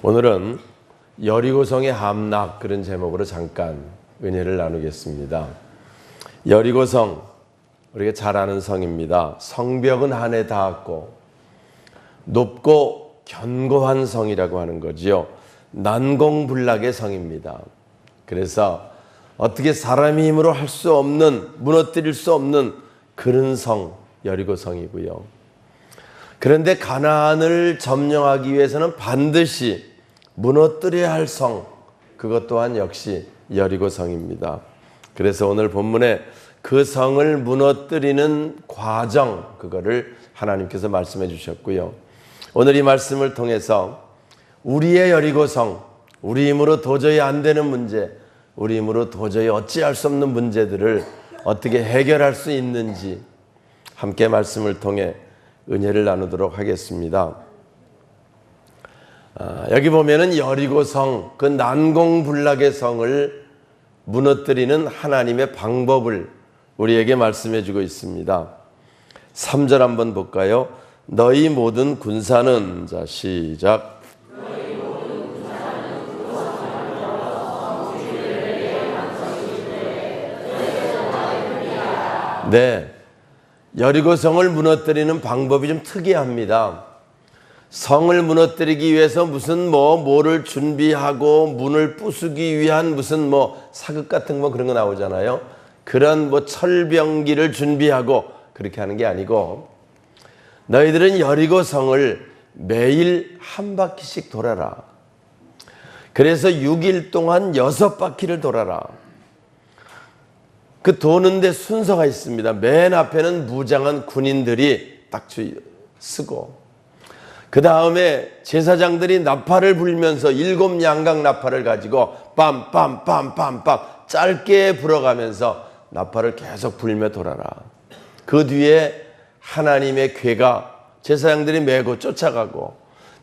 오늘은 여리고성의 함락, 그런 제목으로 잠깐 은혜를 나누겠습니다. 여리고성, 우리가 잘 아는 성입니다. 성벽은 한에 닿았고 높고 견고한 성이라고 하는 거지요. 난공불락의 성입니다. 그래서 어떻게 사람의 힘으로 할 수 없는, 무너뜨릴 수 없는 그런 성, 여리고성이고요. 그런데 가나안을 점령하기 위해서는 반드시 무너뜨려야 할 성, 그것 또한 역시 여리고성입니다. 그래서 오늘 본문에 그 성을 무너뜨리는 과정, 그거를 하나님께서 말씀해 주셨고요. 오늘 이 말씀을 통해서 우리의 여리고성, 우리 힘으로 도저히 안 되는 문제, 우리 힘으로 도저히 어찌할 수 없는 문제들을 어떻게 해결할 수 있는지 함께 말씀을 통해 은혜를 나누도록 하겠습니다. 여기 보면은 여리고성, 그 난공불락의 성을 무너뜨리는 하나님의 방법을 우리에게 말씀해 주고 있습니다. 3절 한번 볼까요? 너희 모든 군사는, 자 시작. 네, 여리고성을 무너뜨리는 방법이 좀 특이합니다. 성을 무너뜨리기 위해서 무슨 뭐를 준비하고 문을 부수기 위한 무슨 사극 같은 그런 거 나오잖아요. 그런 철병기를 준비하고 그렇게 하는 게 아니고, 너희들은 여리고성을 매일 한 바퀴씩 돌아라. 그래서 6일 동안 6바퀴를 돌아라. 그 도는데 순서가 있습니다. 맨 앞에는 무장한 군인들이 딱 쓰고, 그 다음에 제사장들이 나팔을 불면서 7 양각 나팔을 가지고 빰빰빰빰빰 짧게 불어가면서 나팔을 계속 불며 돌아라. 그 뒤에 하나님의 궤가 제사장들이 메고 쫓아가고,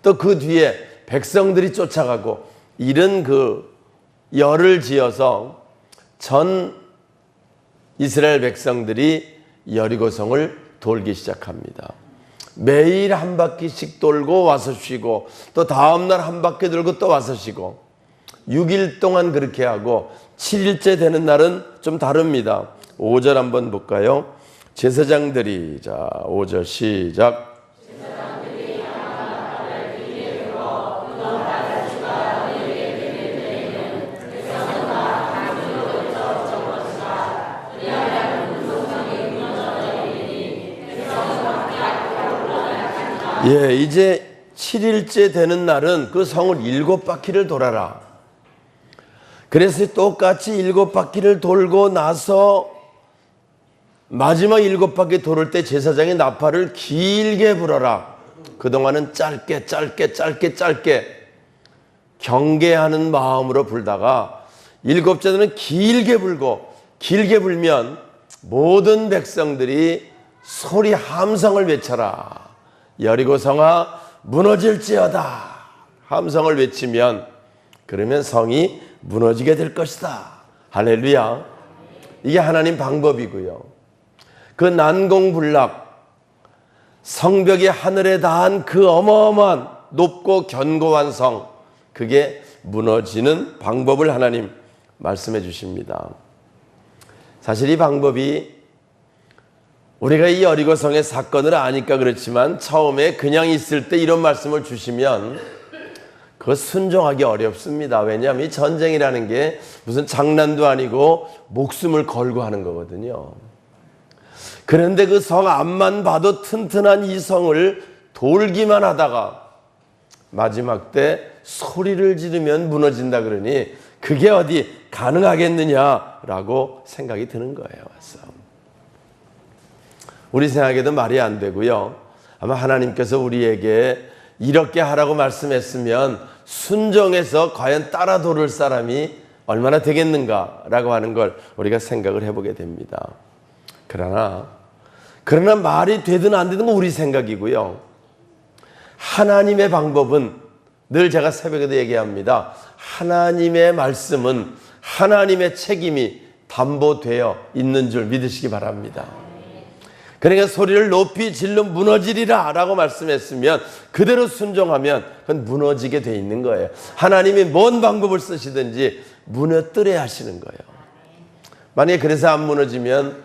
또 그 뒤에 백성들이 쫓아가고, 이런 그 열을 지어서 전 이스라엘 백성들이 여리고성을 돌기 시작합니다. 매일 한 바퀴씩 돌고 와서 쉬고, 또 다음날 한 바퀴 돌고 또 와서 쉬고, 6일 동안 그렇게 하고 7일째 되는 날은 좀 다릅니다. 5절 한번 볼까요? 제사장들이, 자 5절 시작. 예, 이제 7일째 되는 날은 그 성을 7바퀴를 돌아라. 그래서 똑같이 7바퀴를 돌고 나서 마지막 7바퀴 돌을 때 제사장이 나팔을 길게 불어라. 그동안은 짧게 경계하는 마음으로 불다가 7째 되는 길게 불고, 길게 불면 모든 백성들이 소리 함성을 외쳐라. 여리고성아 무너질지어다. 함성을 외치면, 그러면 성이 무너지게 될 것이다. 할렐루야. 이게 하나님 방법이고요. 그 난공불락, 성벽이 하늘에 닿은 그 어마어마한 높고 견고한 성, 그게 무너지는 방법을 하나님 말씀해 주십니다. 사실 이 방법이 우리가 이 여리고성의 사건을 아니까 그렇지만, 처음에 그냥 있을 때 이런 말씀을 주시면 그거 순종하기 어렵습니다. 왜냐하면 이 전쟁이라는 게 무슨 장난도 아니고 목숨을 걸고 하는 거거든요. 그런데 그 성 앞만 봐도 튼튼한 이 성을 돌기만 하다가 마지막 때 소리를 지르면 무너진다 그러니 그게 어디 가능하겠느냐라고 생각이 드는 거예요. 우리 생각에도 말이 안 되고요. 아마 하나님께서 우리에게 이렇게 하라고 말씀했으면 순종해서 과연 따라 돌을 사람이 얼마나 되겠는가라고 하는 걸 우리가 생각을 해보게 됩니다. 그러나 말이 되든 안 되든 건 우리 생각이고요. 하나님의 방법은, 늘 제가 새벽에도 얘기합니다. 하나님의 말씀은 하나님의 책임이 담보되어 있는 줄 믿으시기 바랍니다. 그러니까 소리를 높이 질러 무너지리라 라고 말씀했으면 그대로 순종하면 그건 무너지게 돼 있는 거예요. 하나님이 뭔 방법을 쓰시든지 무너뜨려 하시는 거예요. 만약에 그래서 안 무너지면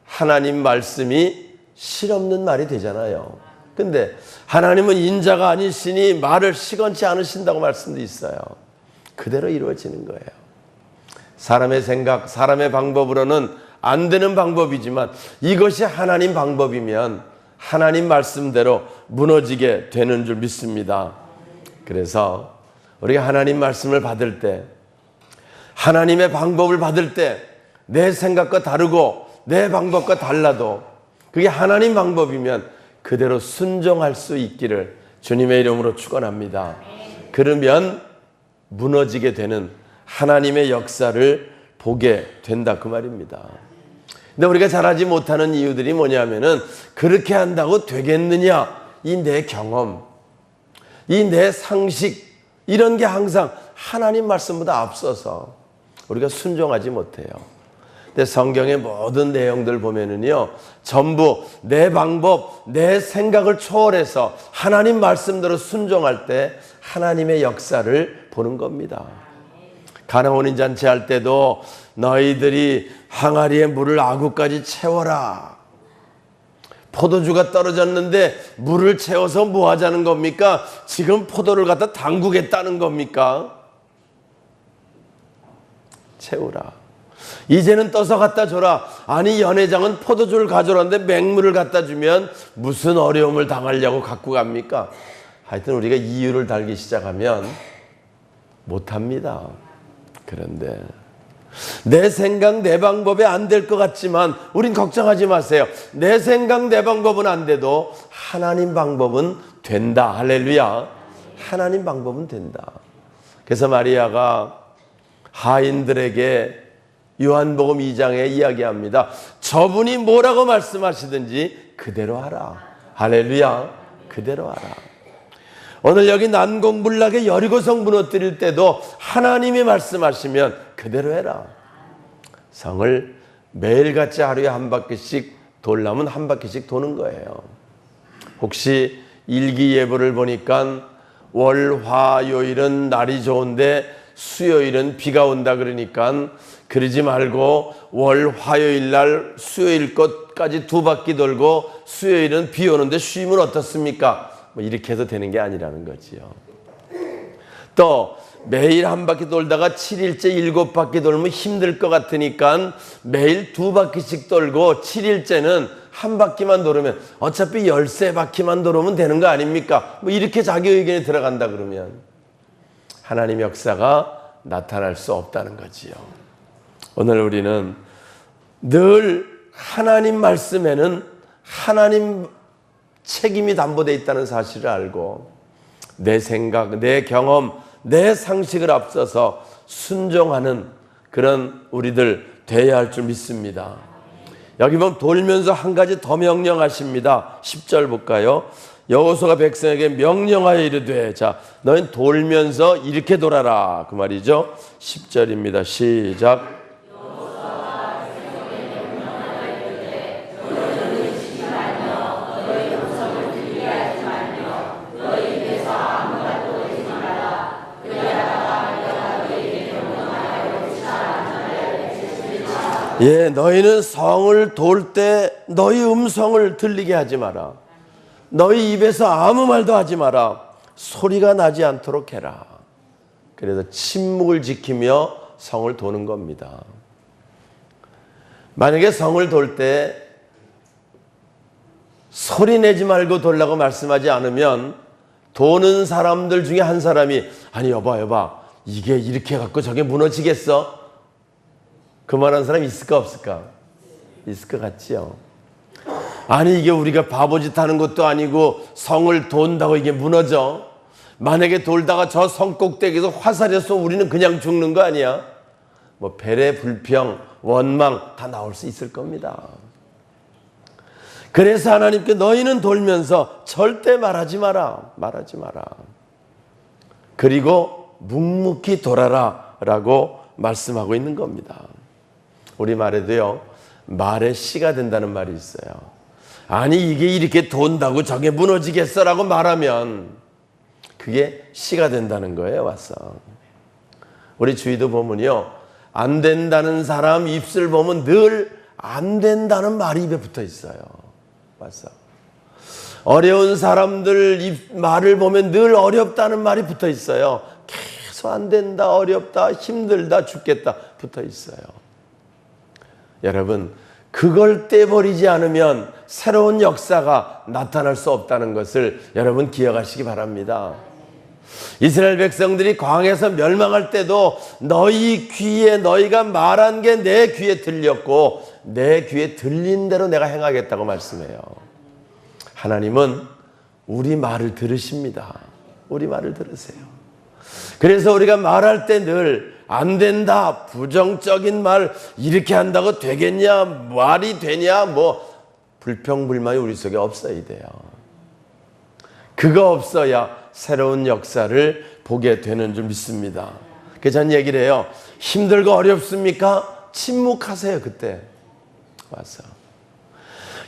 하나님 말씀이 실없는 말이 되잖아요. 근데 하나님은 인자가 아니시니 말을 시건치 않으신다고 말씀도 있어요. 그대로 이루어지는 거예요. 사람의 생각, 사람의 방법으로는 안 되는 방법이지만 이것이 하나님 방법이면 하나님 말씀대로 무너지게 되는 줄 믿습니다. 그래서 우리가 하나님 말씀을 받을 때, 하나님의 방법을 받을 때 내 생각과 다르고 내 방법과 달라도 그게 하나님 방법이면 그대로 순종할 수 있기를 주님의 이름으로 축원합니다. 그러면 무너지게 되는 하나님의 역사를 보게 된다 그 말입니다. 근데 우리가 잘하지 못하는 이유들이 뭐냐면은 그렇게 한다고 되겠느냐, 이 내 경험, 이 내 상식, 이런 게 항상 하나님 말씀보다 앞서서 우리가 순종하지 못해요. 근데 성경의 모든 내용들 보면은요, 전부 내 방법, 내 생각을 초월해서 하나님 말씀대로 순종할 때 하나님의 역사를 보는 겁니다. 가나 혼인 잔치 할 때도 너희들이 항아리에 물을 아구까지 채워라. 포도주가 떨어졌는데 물을 채워서 뭐 하자는 겁니까? 지금 포도를 갖다 담그겠다는 겁니까? 채우라. 이제는 떠서 갖다 줘라. 아니, 연회장은 포도주를 가져오는데 맹물을 갖다 주면 무슨 어려움을 당하려고 갖고 갑니까? 하여튼 우리가 이유를 달기 시작하면 못합니다. 그런데 내 생각 내 방법에 안 될 것 같지만 우린 걱정하지 마세요. 내 생각 내 방법은 안 돼도 하나님 방법은 된다. 할렐루야. 하나님 방법은 된다. 그래서 마리아가 하인들에게 요한복음 2장에 이야기합니다. 저분이 뭐라고 말씀하시든지 그대로 하라. 할렐루야. 그대로 하라. 오늘 여기 난공불락의 여리고성 무너뜨릴 때도 하나님이 말씀하시면 그대로 해라. 성을 매일같이 하루에 한 바퀴씩 돌려면 한 바퀴씩 도는 거예요. 혹시 일기예보를 보니까 월, 화, 요일은 날이 좋은데 수요일은 비가 온다 그러니까 그러지 말고 월, 화요일 날 수요일 것까지 두 바퀴 돌고 수요일은 비 오는데 쉬면 어떻습니까? 뭐 이렇게 해도 되는 게 아니라는 거지요. 또 매일 한 바퀴 돌다가 7일째 7바퀴 돌면 힘들 것 같으니까 매일 두 바퀴씩 돌고 7일째는 한 바퀴만 돌으면 어차피 13바퀴만 돌으면 되는 거 아닙니까? 뭐 이렇게 자기 의견이 들어간다 그러면 하나님 역사가 나타날 수 없다는 거지요. 오늘 우리는 늘 하나님 말씀에는 하나님 책임이 담보되어 있다는 사실을 알고 내 생각, 내 경험, 내 상식을 앞서서 순종하는 그런 우리들 되어야 할 줄 믿습니다. 여기 보면 돌면서 한 가지 더 명령하십니다. 10절 볼까요? 여호수아가 백성에게 명령하여 이르되, 자, 너희는 돌면서 이렇게 돌아라 그 말이죠. 10절입니다. 시작. 예, 너희는 성을 돌 때 너희 음성을 들리게 하지 마라. 너희 입에서 아무 말도 하지 마라. 소리가 나지 않도록 해라. 그래서 침묵을 지키며 성을 도는 겁니다. 만약에 성을 돌 때 소리 내지 말고 돌라고 말씀하지 않으면 도는 사람들 중에 한 사람이 아니 여봐 이게 이렇게 갖고 저게 무너지겠어? 그만한 사람 있을까 없을까? 있을 것 같지요. 아니 이게 우리가 바보짓 하는 것도 아니고 성을 돈다고 이게 무너져? 만약에 돌다가 저 성 꼭대기에서 화살이 쏘 우리는 그냥 죽는 거 아니야? 뭐 배려, 불평, 원망 다 나올 수 있을 겁니다. 그래서 하나님께 너희는 돌면서 절대 말하지 마라. 그리고 묵묵히 돌아라 라고 말씀하고 있는 겁니다. 우리 말에도요, 말의 씨가 된다는 말이 있어요. 아니 이게 이렇게 돈다고 저게 무너지겠어라고 말하면 그게 시가 된다는 거예요. 와서 우리 주위도 보면요, 안 된다는 사람 입술 보면 늘 안 된다는 말이 입에 붙어 있어요. 와서 어려운 사람들 말을 보면 늘 어렵다는 말이 붙어 있어요. 계속 안 된다, 어렵다, 힘들다, 죽겠다 붙어 있어요. 여러분, 그걸 떼버리지 않으면 새로운 역사가 나타날 수 없다는 것을 여러분 기억하시기 바랍니다. 이스라엘 백성들이 광야에서 멸망할 때도 너희 귀에 너희가 말한 게 내 귀에 들렸고 내 귀에 들린 대로 내가 행하겠다고 말씀해요. 하나님은 우리 말을 들으십니다. 우리 말을 들으세요. 그래서 우리가 말할 때 늘 안 된다, 부정적인 말, 이렇게 한다고 되겠냐, 말이 되냐, 뭐 불평불만이 우리 속에 없어야 돼요. 그거 없어야 새로운 역사를 보게 되는 줄 믿습니다. 그래서 전 얘기를 해요. 힘들고 어렵습니까? 침묵하세요. 그때 와서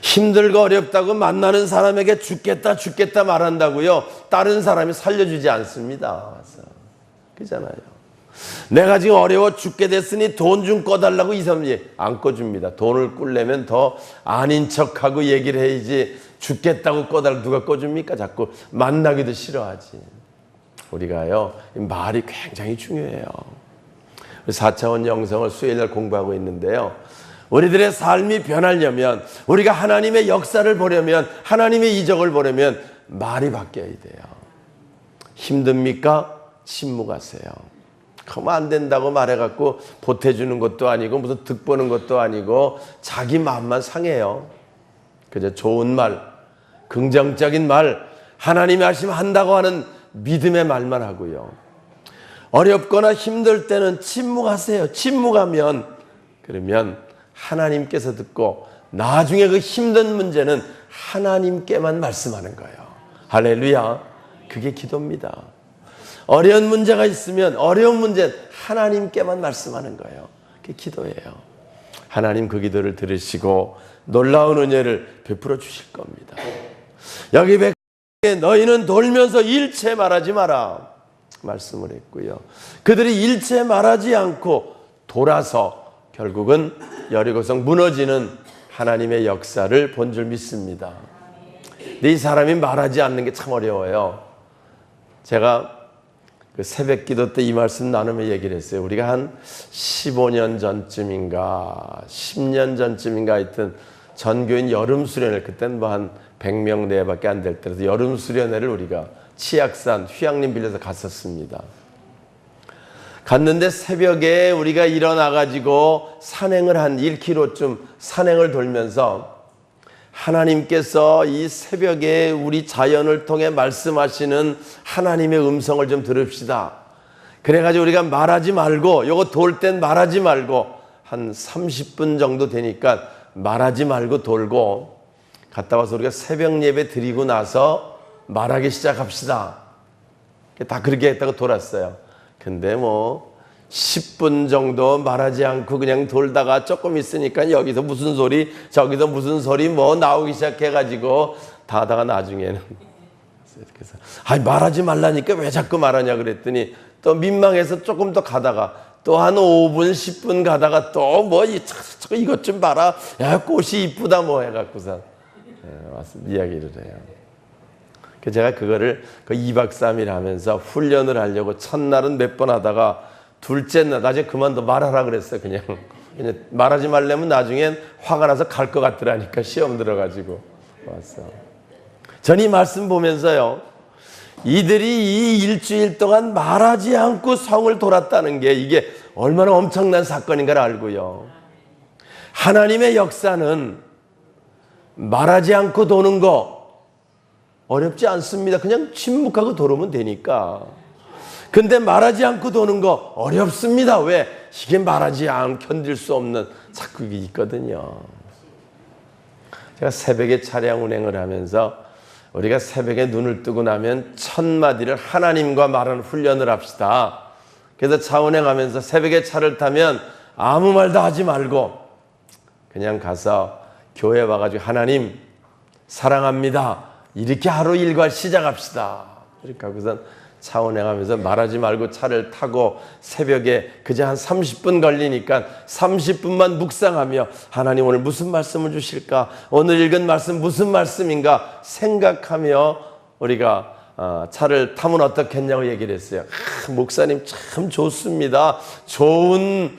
힘들고 어렵다고 만나는 사람에게 죽겠다 죽겠다 말한다고요, 다른 사람이 살려주지 않습니다. 와서 그잖아요. 내가 지금 어려워 죽게 됐으니 돈 좀 꺼달라고 이 사람이 안 꺼줍니다. 돈을 꿀려면 더 아닌 척하고 얘기를 해야지 죽겠다고 꺼달라고 누가 꺼줍니까? 자꾸 만나기도 싫어하지. 우리가요, 말이 굉장히 중요해요. 4차원 영성을 수요일날 공부하고 있는데요, 우리들의 삶이 변하려면, 우리가 하나님의 역사를 보려면, 하나님의 이적을 보려면 말이 바뀌어야 돼요. 힘듭니까? 침묵하세요. 그러면 안 된다고 말해갖고 보태주는 것도 아니고 무슨 득보는 것도 아니고 자기 마음만 상해요. 그저 좋은 말, 긍정적인 말, 하나님이 하시면 한다고 하는 믿음의 말만 하고요. 어렵거나 힘들 때는 침묵하세요. 침묵하면 그러면 하나님께서 듣고 나중에 그 힘든 문제는 하나님께만 말씀하는 거예요. 할렐루야. 그게 기도입니다. 어려운 문제가 있으면 어려운 문제는 하나님께만 말씀하는 거예요. 그게 기도예요. 하나님 그 기도를 들으시고 놀라운 은혜를 베풀어 주실 겁니다. 여기 백성에게 너희는 돌면서 일체 말하지 마라 말씀을 했고요. 그들이 일체 말하지 않고 돌아서 결국은 여리고성 무너지는 하나님의 역사를 본 줄 믿습니다. 근데 이 사람이 말하지 않는 게 참 어려워요. 제가 그 새벽 기도 때 이 말씀 나누며 얘기를 했어요. 우리가 한 15년 전쯤인가 10년 전쯤인가 하여튼 전교인 여름 수련회, 그때는 뭐 한 100명 내외밖에 안 될 때라서 여름 수련회를 우리가 치악산 휴양림 빌려서 갔었습니다. 갔는데 새벽에 우리가 일어나가지고 산행을 한 1km쯤 산행을 돌면서 하나님께서 이 새벽에 우리 자연을 통해 말씀하시는 하나님의 음성을 좀 들읍시다. 그래가지고 우리가 말하지 말고, 요거 돌 땐 말하지 말고 한 30분 정도 되니까 말하지 말고 돌고 갔다 와서 우리가 새벽 예배 드리고 나서 말하기 시작합시다. 다 그렇게 했다고 돌았어요. 근데 뭐 10분 정도 말하지 않고 그냥 돌다가 조금 있으니까 여기서 무슨 소리 저기서 무슨 소리 뭐 나오기 시작해가지고 다 하다가 나중에는 그래서 말하지 말라니까 왜 자꾸 말하냐 그랬더니 또 민망해서 조금 더 가다가 또 한 5분 10분 가다가 또 뭐 이것 좀 봐라, 야 꽃이 이쁘다 뭐 해갖고서 이야기를 해요. 그래서 제가 그거를 그 2박 3일 하면서 훈련을 하려고 첫날은 몇 번 하다가 둘째 날 나중에 그만둬 말하라 그랬어요. 그냥 말하지 말려면 나중엔 화가 나서 갈 것 같더라니까 시험 들어가지고 왔어. 전 이 말씀 보면서요, 이들이 이 일주일 동안 말하지 않고 성을 돌았다는 게 이게 얼마나 엄청난 사건인가를 알고요. 하나님의 역사는 말하지 않고 도는 거 어렵지 않습니다. 그냥 침묵하고 돌으면 되니까. 근데 말하지 않고 도는 거 어렵습니다. 왜? 이게 말하지 않고 견딜 수 없는 자꾸 이게 있거든요. 제가 새벽에 차량 운행을 하면서 우리가 새벽에 눈을 뜨고 나면 1000마디를 하나님과 말하는 훈련을 합시다. 그래서 차 운행하면서 새벽에 차를 타면 아무 말도 하지 말고 그냥 가서 교회 와가지고 하나님, 사랑합니다. 이렇게 하루 일과 시작합시다. 이렇게 하고선 차 운행하면서 말하지 말고 차를 타고 새벽에 그저 한 30분 걸리니까 30분만 묵상하며 하나님 오늘 무슨 말씀을 주실까? 오늘 읽은 말씀 무슨 말씀인가? 생각하며 우리가 차를 타면 어떻겠냐고 얘기를 했어요. 목사님 참 좋습니다. 좋은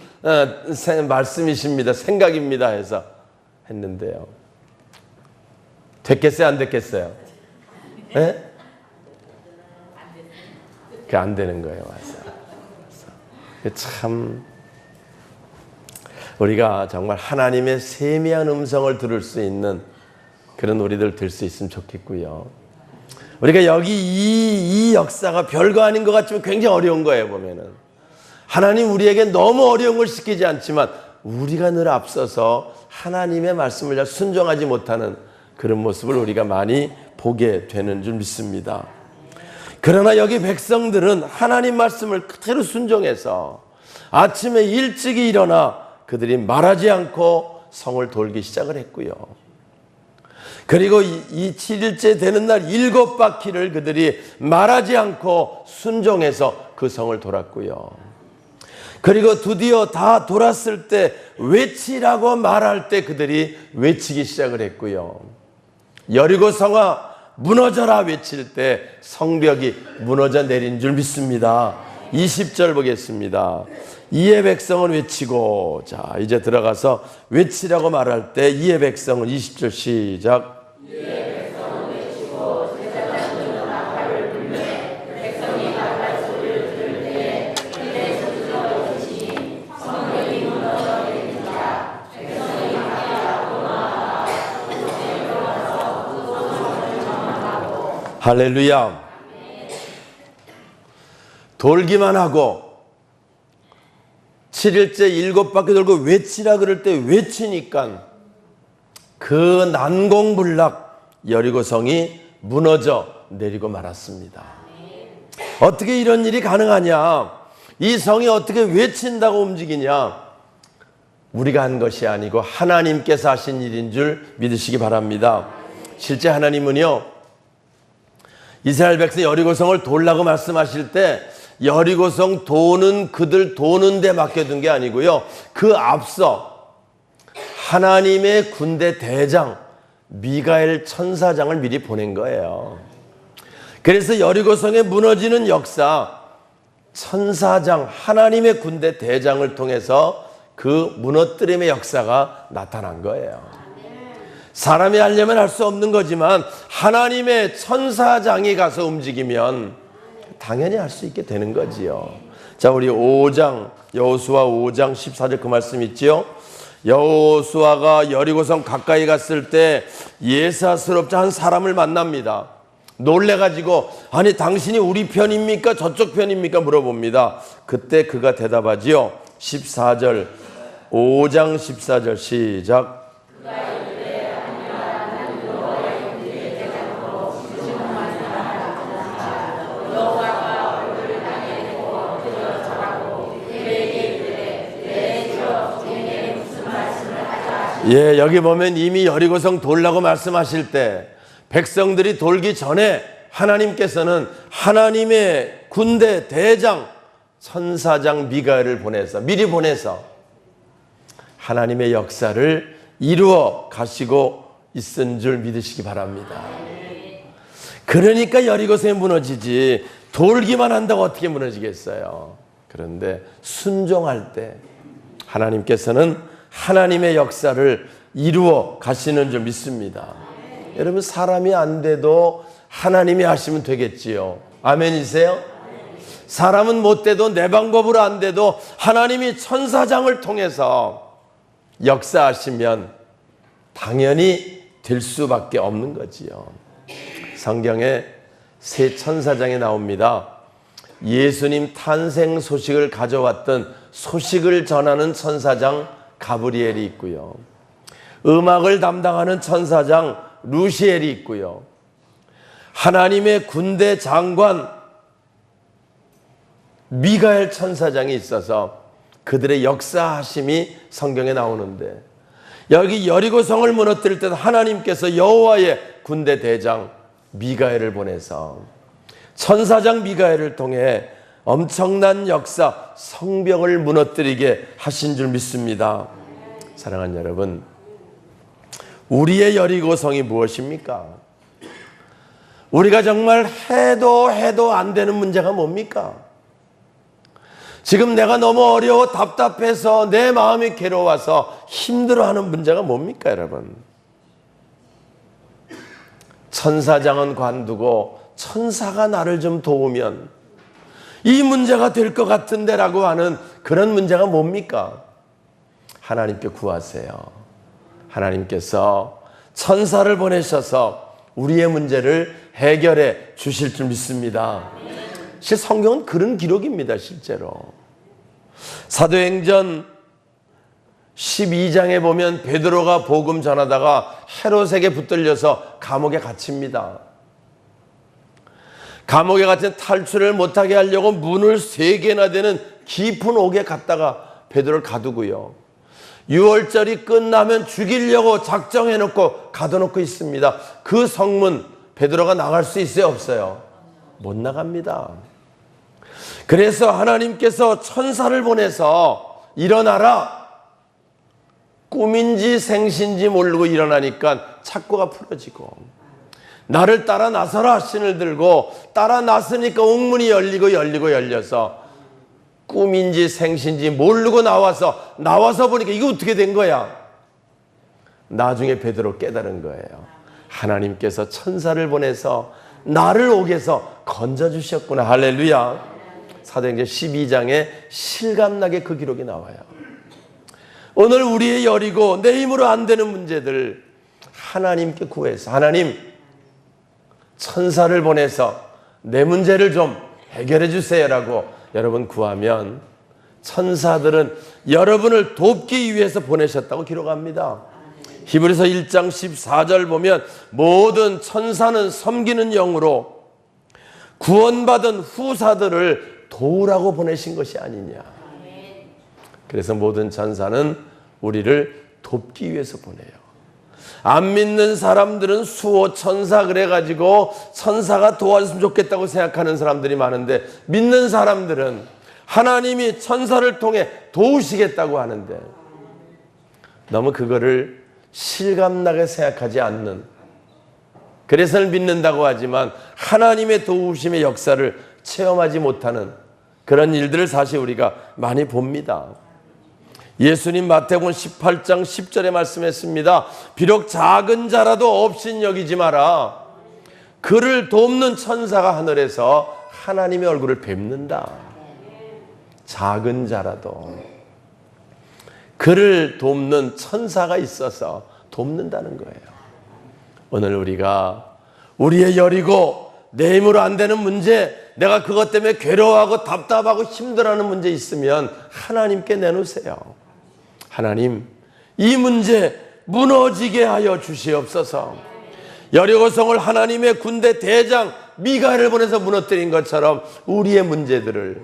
말씀이십니다. 생각입니다. 해서 했는데요. 됐겠어요? 안 됐겠어요? 네? 그게 안 되는 거예요. 맞아요. 참 우리가 정말 하나님의 세미한 음성을 들을 수 있는 그런 우리들 될 수 있으면 좋겠고요. 우리가 여기 이 역사가 별거 아닌 것 같지만 굉장히 어려운 거예요. 보면은 하나님 우리에게 너무 어려운 걸 시키지 않지만 우리가 늘 앞서서 하나님의 말씀을 잘 순종하지 못하는 그런 모습을 우리가 많이 보게 되는 줄 믿습니다. 그러나 여기 백성들은 하나님 말씀을 그대로 순종해서 아침에 일찍이 일어나 그들이 말하지 않고 성을 돌기 시작을 했고요. 그리고 이 7일째 되는 날 7바퀴를 그들이 말하지 않고 순종해서 그 성을 돌았고요. 그리고 드디어 다 돌았을 때 외치라고 말할 때 그들이 외치기 시작을 했고요. 여리고 성아 무너져라 외칠 때 성벽이 무너져 내린 줄 믿습니다. 20절 보겠습니다. 이에 백성은 외치고, 자 이제 들어가서 외치라고 말할 때 이에 백성은 20절 시작. 이에 백성은 외치고 제사장 들은 나팔을 불매 백성이 나팔 소리를 들을 때에 길에서 들어오시니 성벽이 무너져 내린다. 백성이 나팔하고 나아가 그곳에 들어가서 그 성을 정하고. 할렐루야. 돌기만 하고 7일째 7바퀴 돌고 외치라 그럴 때 외치니까 그 난공불락 여리고성이 무너져 내리고 말았습니다. 어떻게 이런 일이 가능하냐? 이 성이 어떻게 외친다고 움직이냐? 우리가 한 것이 아니고 하나님께서 하신 일인 줄 믿으시기 바랍니다. 실제 하나님은요, 이스라엘 백성 여리고성을 돌라고 말씀하실 때 여리고성 도는 그들 도는 데 맡겨둔 게 아니고요. 그 앞서 하나님의 군대 대장 미가엘 천사장을 미리 보낸 거예요. 그래서 여리고성에 무너지는 역사 천사장 하나님의 군대 대장을 통해서 그 무너뜨림의 역사가 나타난 거예요. 사람이 하려면 할 수 없는 거지만 하나님의 천사장이 가서 움직이면 당연히 할 수 있게 되는 거지요. 자, 우리 5장 여호수아 5장 14절 그 말씀 있지요. 여호수아가 여리고성 가까이 갔을 때 예사스럽지 한 사람을 만납니다. 놀래가지고 아니 당신이 우리 편입니까 저쪽 편입니까 물어봅니다. 그때 그가 대답하지요. 14절 5장 14절 시작. 예, 여기 보면 이미 여리고성 돌라고 말씀하실 때 백성들이 돌기 전에 하나님께서는 하나님의 군대 대장 천사장 미가엘을 미리 보내서 하나님의 역사를 이루어 가시고 있은 줄 믿으시기 바랍니다. 그러니까 여리고성이 무너지지 돌기만 한다고 어떻게 무너지겠어요. 그런데 순종할 때 하나님께서는 하나님의 역사를 이루어 가시는 줄 믿습니다. 여러분 사람이 안 돼도 하나님이 하시면 되겠지요. 아멘이세요? 사람은 못 돼도 내 방법으로 안 돼도 하나님이 천사장을 통해서 역사하시면 당연히 될 수밖에 없는 거지요. 성경에 세 천사장이 나옵니다. 예수님 탄생 소식을 가져왔던 소식을 전하는 천사장 가브리엘이 있고요. 음악을 담당하는 천사장 루시엘이 있고요. 하나님의 군대 장관 미가엘 천사장이 있어서 그들의 역사하심이 성경에 나오는데 여기 여리고성을 무너뜨릴 때 하나님께서 여호와의 군대 대장 미가엘을 보내서 천사장 미가엘을 통해 엄청난 역사, 성벽을 무너뜨리게 하신 줄 믿습니다. 사랑하는 여러분, 우리의 여리고성이 무엇입니까? 우리가 정말 해도 안 되는 문제가 뭡니까? 지금 내가 너무 어려워 답답해서 내 마음이 괴로워서 힘들어하는 문제가 뭡니까, 여러분? 천사장은 관두고 천사가 나를 좀 도우면 이 문제가 될 것 같은데 라고 하는 그런 문제가 뭡니까? 하나님께 구하세요. 하나님께서 천사를 보내셔서 우리의 문제를 해결해 주실 줄 믿습니다. 성경은 그런 기록입니다. 실제로 사도행전 12장에 보면 베드로가 복음 전하다가 헤롯에게 붙들려서 감옥에 갇힙니다. 감옥에 갇힌 탈출을 못하게 하려고 문을 3개나 되는 깊은 옥에 갔다가 베드로를 가두고요, 6월절이 끝나면 죽이려고 작정해놓고 가둬놓고 있습니다. 그 성문 베드로가 나갈 수 있어요, 없어요? 못 나갑니다. 그래서 하나님께서 천사를 보내서 일어나라, 꿈인지 생신지 모르고 일어나니까 착고가 풀어지고, 나를 따라 나서라 신을 들고 따라 나서니까 옥문이 열려서 꿈인지 생신지 모르고 나와서 보니까 이거 어떻게 된 거야? 나중에 베드로 깨달은 거예요. 하나님께서 천사를 보내서 나를 옥에서 건져주셨구나. 할렐루야. 사도행전 12장에 실감나게 그 기록이 나와요. 오늘 우리의 여리고 내 힘으로 안 되는 문제들 하나님께 구해서, 하나님 천사를 보내서 내 문제를 좀 해결해 주세요라고 여러분 구하면 천사들은 여러분을 돕기 위해서 보내셨다고 기록합니다. 히브리서 1장 14절 보면 모든 천사는 섬기는 영으로 구원받은 후사들을 도우라고 보내신 것이 아니냐. 그래서 모든 천사는 우리를 돕기 위해서 보내요. 안 믿는 사람들은 수호 천사 그래가지고 천사가 도와줬으면 좋겠다고 생각하는 사람들이 많은데, 믿는 사람들은 하나님이 천사를 통해 도우시겠다고 하는데 너무 그거를 실감나게 생각하지 않는, 그래서 믿는다고 하지만 하나님의 도우심의 역사를 체험하지 못하는 그런 일들을 사실 우리가 많이 봅니다. 예수님 마태복음 18장 10절에 말씀했습니다. 비록 작은 자라도 없인 여기지 마라. 그를 돕는 천사가 하늘에서 하나님의 얼굴을 뵙는다. 작은 자라도 그를 돕는 천사가 있어서 돕는다는 거예요. 오늘 우리가 우리의 여리고 내 힘으로 안 되는 문제, 내가 그것 때문에 괴로워하고 답답하고 힘들어하는 문제 있으면 하나님께 내놓으세요. 하나님, 이 문제 무너지게 하여 주시옵소서. 여리고성을 하나님의 군대 대장 미가엘을 보내서 무너뜨린 것처럼 우리의 문제들을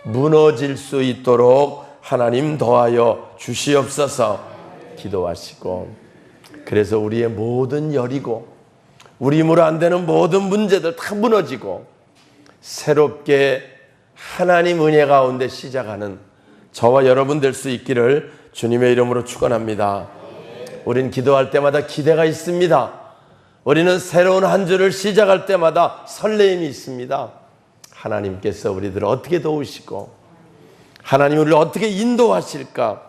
무너질 수 있도록 하나님 도와여 주시옵소서 기도하시고, 그래서 우리의 모든 여리고 우리 힘으로 안 되는 모든 문제들 다 무너지고 새롭게 하나님 은혜 가운데 시작하는 저와 여러분 될 수 있기를 주님의 이름으로 축원합니다. 우린 기도할 때마다 기대가 있습니다. 우리는 새로운 한 주를 시작할 때마다 설레임이 있습니다. 하나님께서 우리들을 어떻게 도우시고 하나님 우리를 어떻게 인도하실까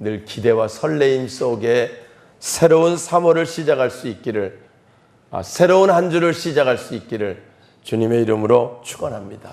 늘 기대와 설레임 속에 새로운 3월을 시작할 수 있기를, 새로운 한 주를 시작할 수 있기를 주님의 이름으로 축원합니다.